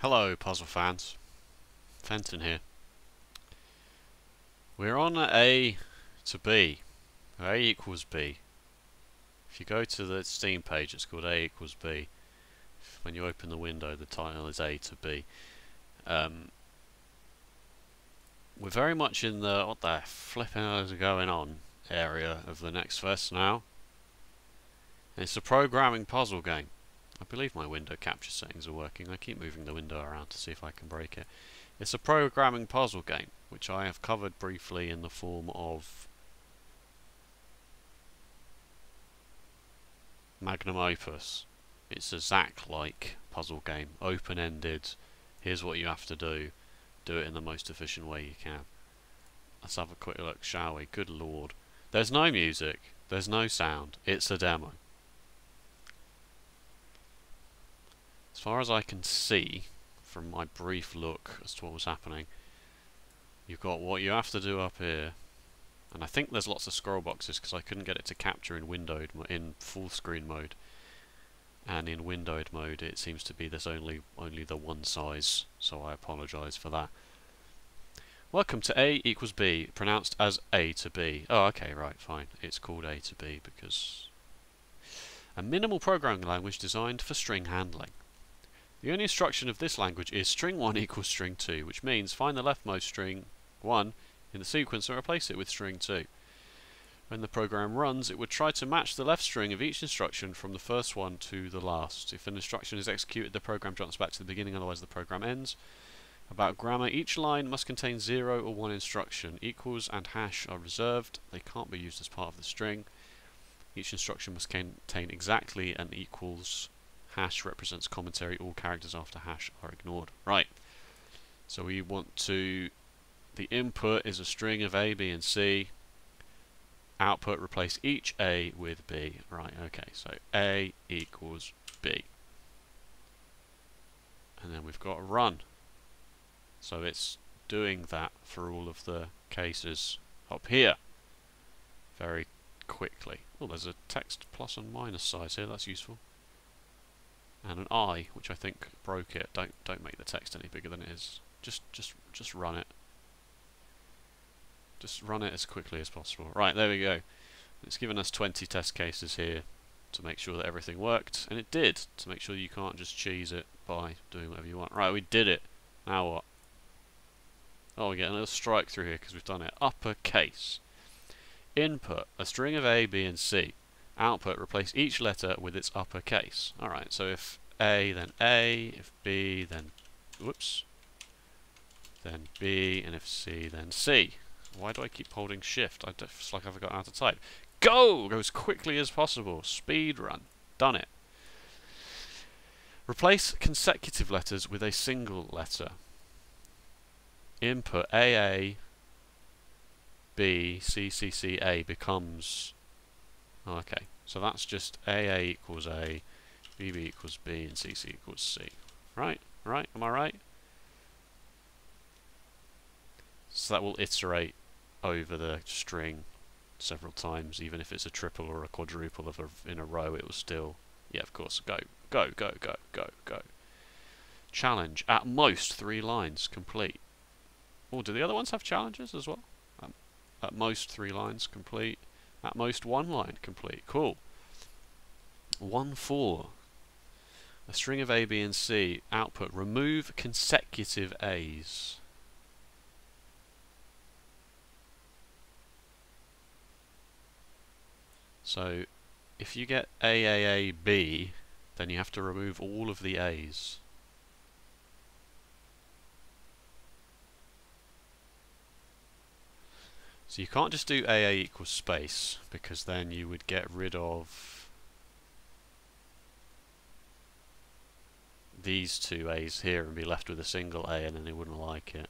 Hello, puzzle fans. Fenton here. We're on A to B. A equals B. If you go to the Steam page, it's called A equals B. When you open the window, the title is A to B. We're very much in the what the flipping is going on area of the next verse now. It's a programming puzzle game. I believe my window capture settings are working. I keep moving the window around to see if I can break it. It's a programming puzzle game, which I have covered briefly in the form of Magnum Opus. It's a Zack-like puzzle game, open-ended. Here's what you have to do it in the most efficient way you can. Let's have a quick look, shall we? Good lord. There's no music, there's no sound, it's a demo. As far as I can see, from my brief look as to what was happening, you've got what you have to do up here, and I think there's lots of scroll boxes because I couldn't get it to capture in full screen mode, and in windowed mode it seems to be there's only the one size, so I apologise for that. Welcome to A equals B, pronounced as A to B. Oh, okay, right, fine. It's called A to B because a minimal programming language designed for string handling. The only instruction of this language is string 1 equals string 2, which means find the leftmost string 1 in the sequence and replace it with string 2. When the program runs, it would try to match the left string of each instruction from the first one to the last. If an instruction is executed, the program jumps back to the beginning, otherwise the program ends. About grammar, each line must contain 0 or 1 instruction. Equals and hash are reserved. They can't be used as part of the string. Each instruction must contain exactly an equals. Hash represents commentary. All characters after hash are ignored. Right. So we want to... The input is a string of A, B, and C. Output, replace each A with B. Right, okay. So A equals B. And then we've got run. So it's doing that for all of the cases up here. Very quickly. Oh, there's a text plus and minus size here. That's useful. And an I, which I think broke it. Don't make the text any bigger than it is. Just run it. Just run it as quickly as possible. Right, there we go. It's given us 20 test cases here to make sure that everything worked, and it did. To make sure you can't just cheese it by doing whatever you want. Right, we did it. Now what? Oh, we get another strike through here because we've done it. Uppercase. Input, a string of A, B, and C. Output, replace each letter with its uppercase. Alright, so if A, then A, if B, then... whoops. Then B, and if C, then C. Why do I keep holding shift? It's like I forgot how to type. Go! Go as quickly as possible. Speed run. Done it. Replace consecutive letters with a single letter. Input AA, B, C, C, C, A becomes... Oh, okay, so that's just AA equals A, BB equals B, and CC equals C. Right? Right? Am I right? So that will iterate over the string several times, even if it's a triple or a quadruple in a row, it will still... Yeah, of course. Go, go, go, go, go, go. Challenge. At most 3 lines complete. Oh, do the other ones have challenges as well? At most 3 lines complete. At most 1 line complete. Cool. 1-4. A string of A, B, and C. Output. Remove consecutive A's. So, if you get AAAB, then you have to remove all of the A's. So you can't just do AA equals space, because then you would get rid of these 2 A's here and be left with a single A, and then they wouldn't like it.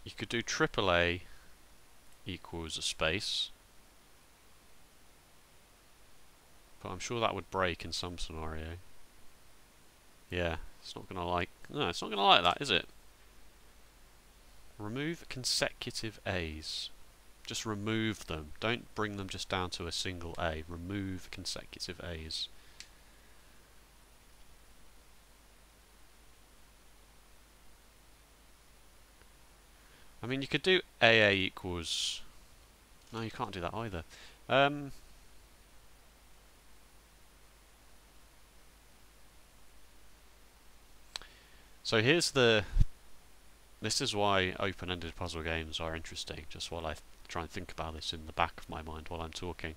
You could do AAA equals a space. But I'm sure that would break in some scenario. Yeah, it's not gonna like... No, it's not gonna like that, is it? Remove consecutive A's. Just remove them. Don't bring them just down to a single A. Remove consecutive A's. I mean, you could do AA equals... No, you can't do that either. So here's the... This is why open-ended puzzle games are interesting, just while I try and think about this in the back of my mind while I'm talking.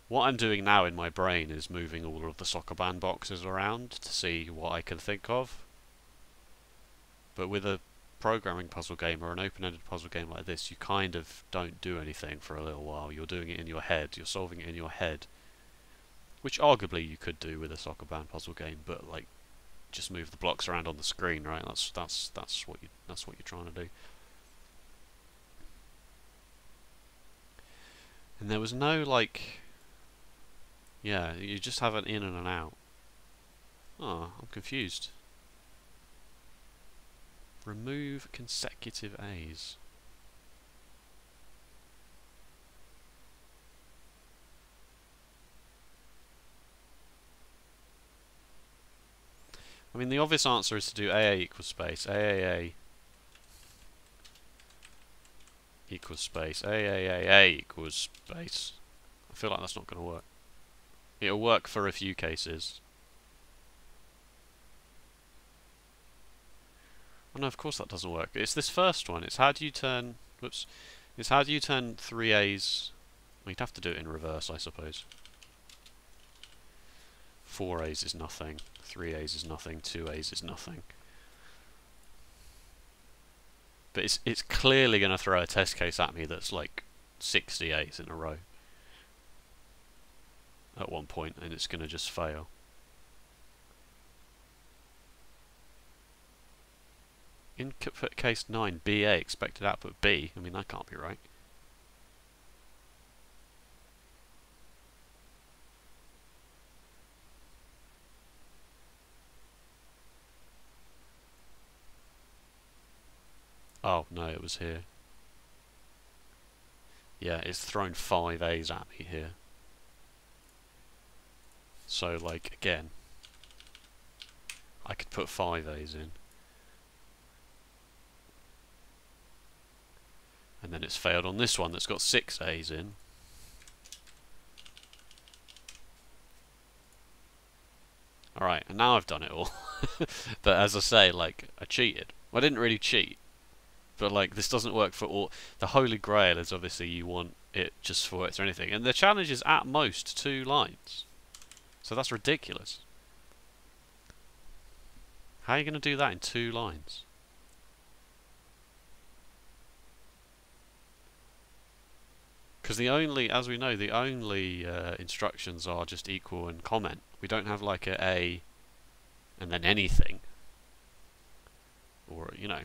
What I'm doing now in my brain is moving all of the Sokoban boxes around to see what I can think of. But with a programming puzzle game or an open-ended puzzle game like this, you kind of don't do anything for a little while. You're doing it in your head, you're solving it in your head. Which arguably you could do with a Sokoban puzzle game, but like just move the blocks around on the screen, right? That's what you're trying to do. And there was no like, yeah, you just have an in and an out. Oh, I'm confused. Remove consecutive A's. I mean, the obvious answer is to do AA equals space, AAA equals space, AAAA equals space. I feel like that's not going to work. It'll work for a few cases. Oh no, of course that doesn't work. It's this first one. It's how do you turn... Whoops. It's how do you turn 3 A's... Well, you'd have to do it in reverse, I suppose. 4 A's is nothing. 3 A's is nothing. 2 A's is nothing. But it's clearly going to throw a test case at me that's like 60 A's in a row at one point, and it's going to just fail. Input case 9, BA, expected output B. I mean, that can't be right. Oh, no, it was here. Yeah, it's thrown 5 A's at me here. So, like, again, I could put 5 A's in. And then it's failed on this one that's got 6 A's in. Alright, and now I've done it all. But as I say, like, I cheated. Well, I didn't really cheat. But, like, this doesn't work for all... The holy grail is obviously you want it just for it's or anything. And the challenge is at most 2 lines. So that's ridiculous. How are you going to do that in 2 lines? Because the only, as we know, the only instructions are just equal and comment. We don't have like a and then anything. Or, you know.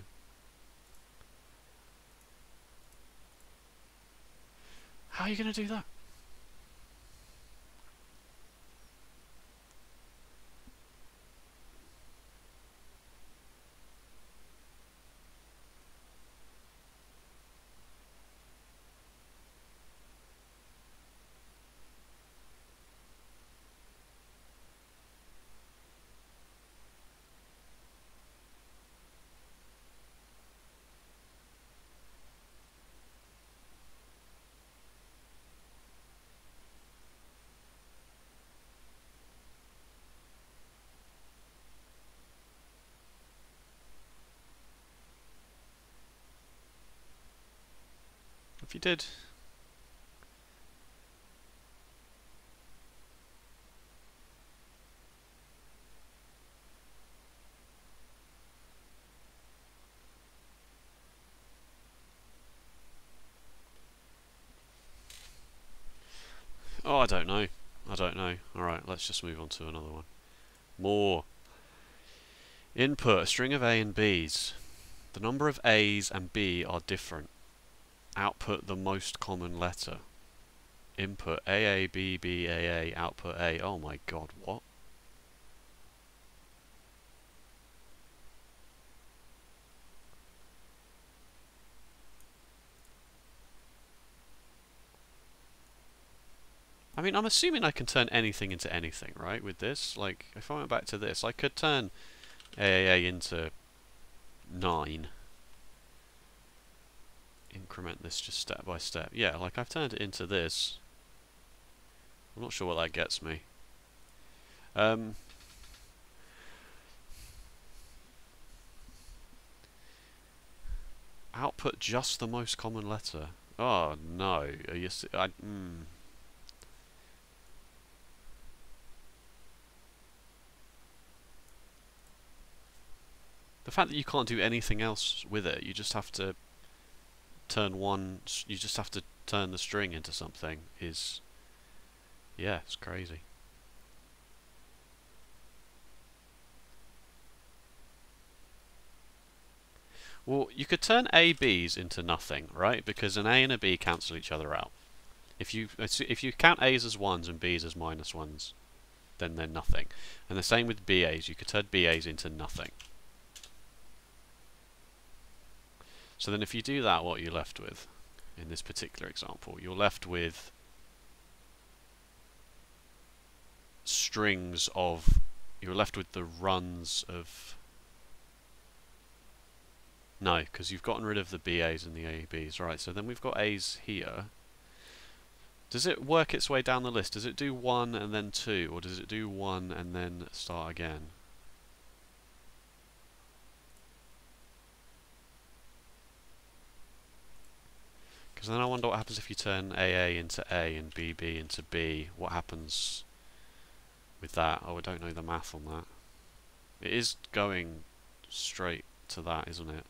How are you going to do that? If you did... Oh, I don't know. I don't know. Alright, let's just move on to another one. More. Input, a string of A and B's. The number of A's and B are different. Output the most common letter. Input AA, BB, AA, output A. Oh my god, what? I mean, I'm assuming I can turn anything into anything, right, with this? Like, if I went back to this, I could turn AAA into 9. Increment this just step by step. Yeah, like I've turned it into this. I'm not sure what that gets me. Output just the most common letter. Oh no, are you The fact that you can't do anything else with it, you just have to turn you just have to turn the string into something is, yeah, it's crazy. Well, you could turn A B's into nothing, right? Because an A and a B cancel each other out. If you count A's as 1s and B's as -1s, then they're nothing. And the same with BA's. You could turn BA's into nothing. So then if you do that, what are you left with? In this particular example, you're left with strings of... You're left with the runs of... No, because you've gotten rid of the BA's and the AB's. Right, so then we've got A's here. Does it work its way down the list? Does it do 1 and then 2? Or does it do 1 and then start again? Because then I wonder what happens if you turn AA into A and BB into B. What happens with that? Oh, I don't know the math on that. It is going straight to that, isn't it?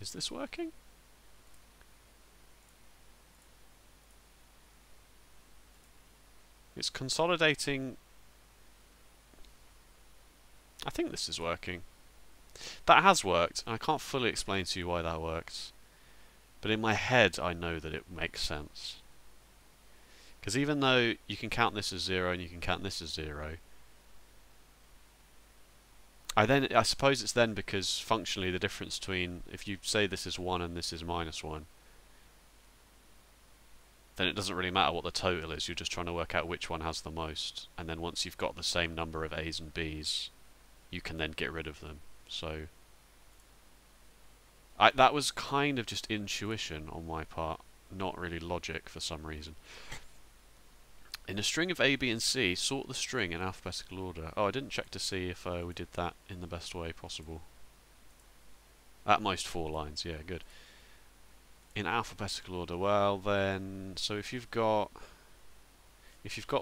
Is this working? It's consolidating. I think this is working. That has worked. I can't fully explain to you why that works. But in my head, I know that it makes sense. Because even though you can count this as 0 and you can count this as 0, I suppose it's then because functionally the difference between, if you say this is 1 and this is -1, then it doesn't really matter what the total is, you're just trying to work out which one has the most. And then once you've got the same number of A's and B's, you can then get rid of them. So that was kind of just intuition on my part, not really logic for some reason. In a string of A, B and C, sort the string in alphabetical order. Oh, I didn't check to see if we did that in the best way possible. At most 4 lines, yeah, good. In alphabetical order, well then, so if you've got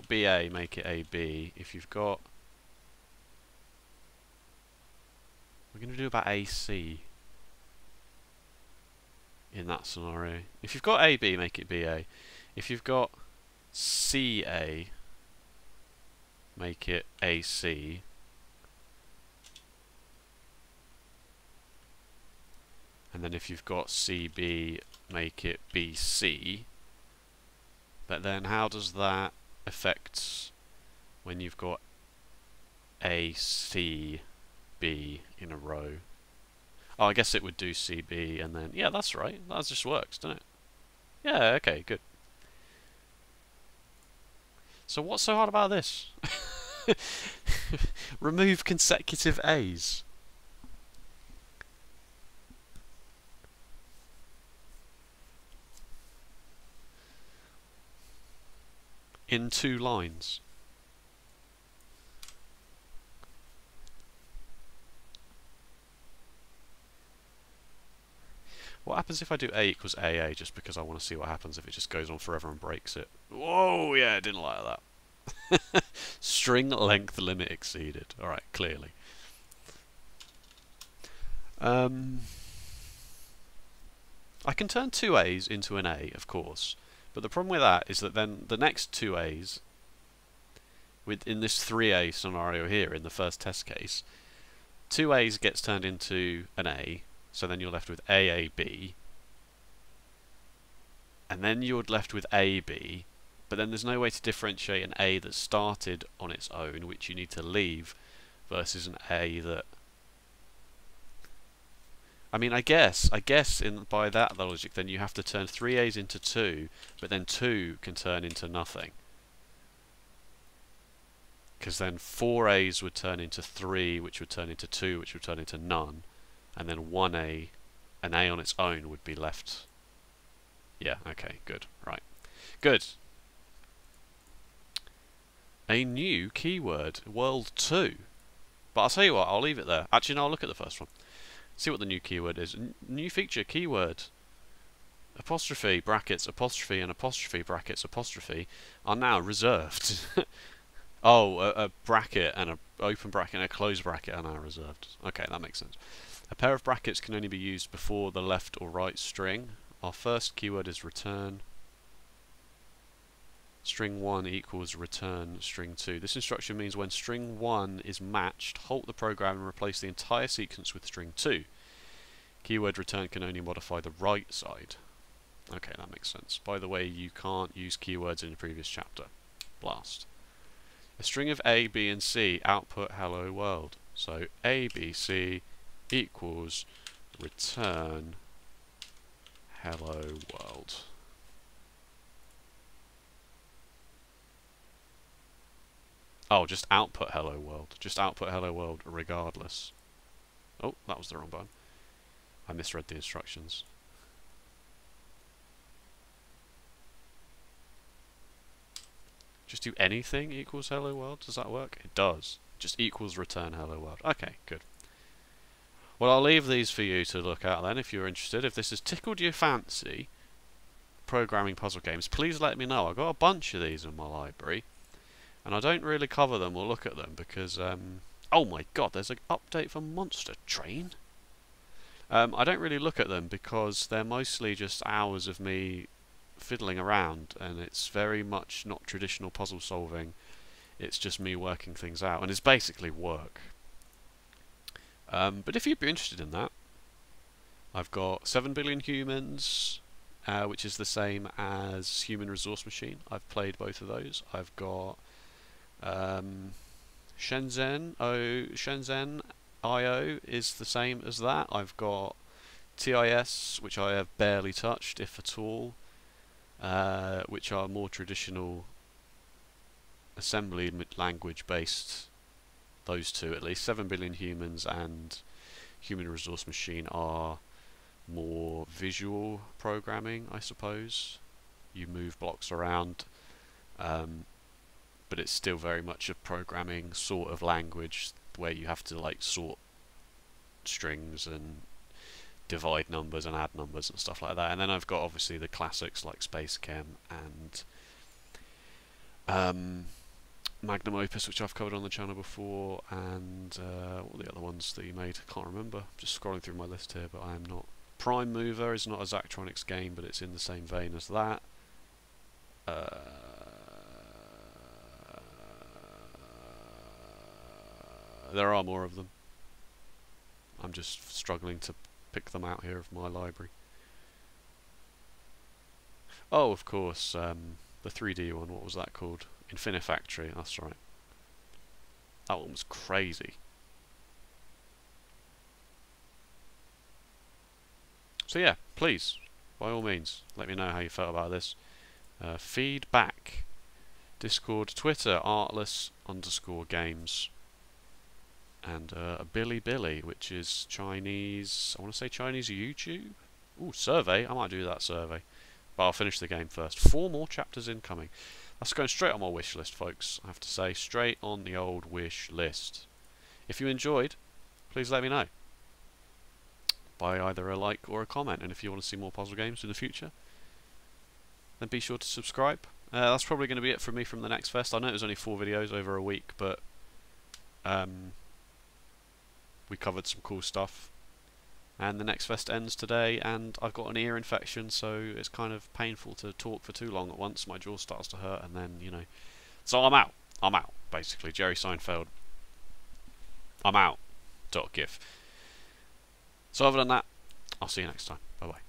BA, make it AB. If you've got... We're going to do about AC in that scenario. If you've got AB, make it BA. If you've got CA, make it AC. And then if you've got CB, make it BC. But then how does that affect when you've got ACB in a row? Oh, I guess it would do CB and then... Yeah, that's right. That just works, doesn't it? Yeah, okay, good. So what's so hard about this? Remove consecutive A's. In 2 lines. What happens if I do A equals AA just because I want to see what happens if it just goes on forever and breaks it? Whoa, yeah, I didn't like that. String length limit exceeded. Alright, clearly. I can turn 2 A's into an A, of course. But the problem with that is that then the next 2 A's, in this 3A scenario here, in the first test case, 2 A's gets turned into an A, so then you're left with AAB, and then you're left with AB, but then there's no way to differentiate an A that started on its own, which you need to leave, versus an A that I mean, I guess by that logic, then you have to turn 3 A's into 2, but then 2 can turn into nothing. Because then 4 A's would turn into 3, which would turn into 2, which would turn into none, and then 1 A, an A on its own would be left. Yeah, okay, good, right. Good. A new keyword, World 2. But I'll tell you what, I'll leave it there. Actually, no, I'll look at the first one. See what the new keyword is. New feature, keyword, apostrophe, brackets, apostrophe, and apostrophe, brackets, apostrophe, are now reserved. Oh, a bracket and a open bracket and a closed bracket are now reserved. Okay, that makes sense. A pair of brackets can only be used before the left or right string. Our first keyword is return. String 1 equals return string 2. This instruction means when string 1 is matched, halt the program and replace the entire sequence with string 2. Keyword return can only modify the right side. Okay, that makes sense. By the way, you can't use keywords in the previous chapter. Blast. A string of A, B, and C output hello world. So A, B, C equals return hello world. Oh, just output hello world. Just output hello world regardless. Oh, that was the wrong button. I misread the instructions. Just do anything equals hello world? Does that work? It does. Just equals return hello world. Okay, good. Well, I'll leave these for you to look at then if you're interested. If this has tickled your fancy, programming puzzle games, please let me know. I've got a bunch of these in my library, and I don't really cover them or look at them because, oh my god, there's an update for Monster Train. I don't really look at them because they're mostly just hours of me fiddling around, and it's very much not traditional puzzle solving. It's just me working things out, and it's basically work. But if you'd be interested in that, I've got 7 Billion Humans, which is the same as Human Resource Machine. I've played both of those. I've got Shenzhen IO is the same as that. I've got TIS, which I have barely touched, if at all, which are more traditional assembly language based. Those two, at least. 7 Billion Humans and Human Resource Machine are more visual programming, I suppose. You move blocks around, but it's still very much a programming sort of language where you have to like sort strings and divide numbers and add numbers and stuff like that. And then I've got obviously the classics like Space Chem and Magnum Opus, which I've covered on the channel before, and what are the other ones that you made? I can't remember. Just scrolling through my list here, but I am not. Prime Mover is not a Zachtronics game, but it's in the same vein as that. There are more of them. I'm just struggling to pick them out here of my library. Oh, of course, the 3D one, what was that called? Infinifactory, that's right. That one was crazy. So yeah, please, by all means, let me know how you felt about this. Feedback. Discord, Twitter, artless_games. And Bilibili, which is Chinese, I want to say Chinese YouTube? Ooh, survey, I might do that survey. But I'll finish the game first. 4 more chapters incoming. That's going straight on my wish list, folks, I have to say. Straight on the old wish list. If you enjoyed, please let me know by either a like or a comment. And if you want to see more puzzle games in the future, then be sure to subscribe. That's probably going to be it from me from the next fest. I know it was only 4 videos over a week, but we covered some cool stuff. And the next fest ends today, and I've got an ear infection, so it's kind of painful to talk for too long at once. My jaw starts to hurt, and then, you know. So I'm out. I'm out, basically. Jerry Seinfeld. I'm out. .gif. So other than that, I'll see you next time. Bye-bye.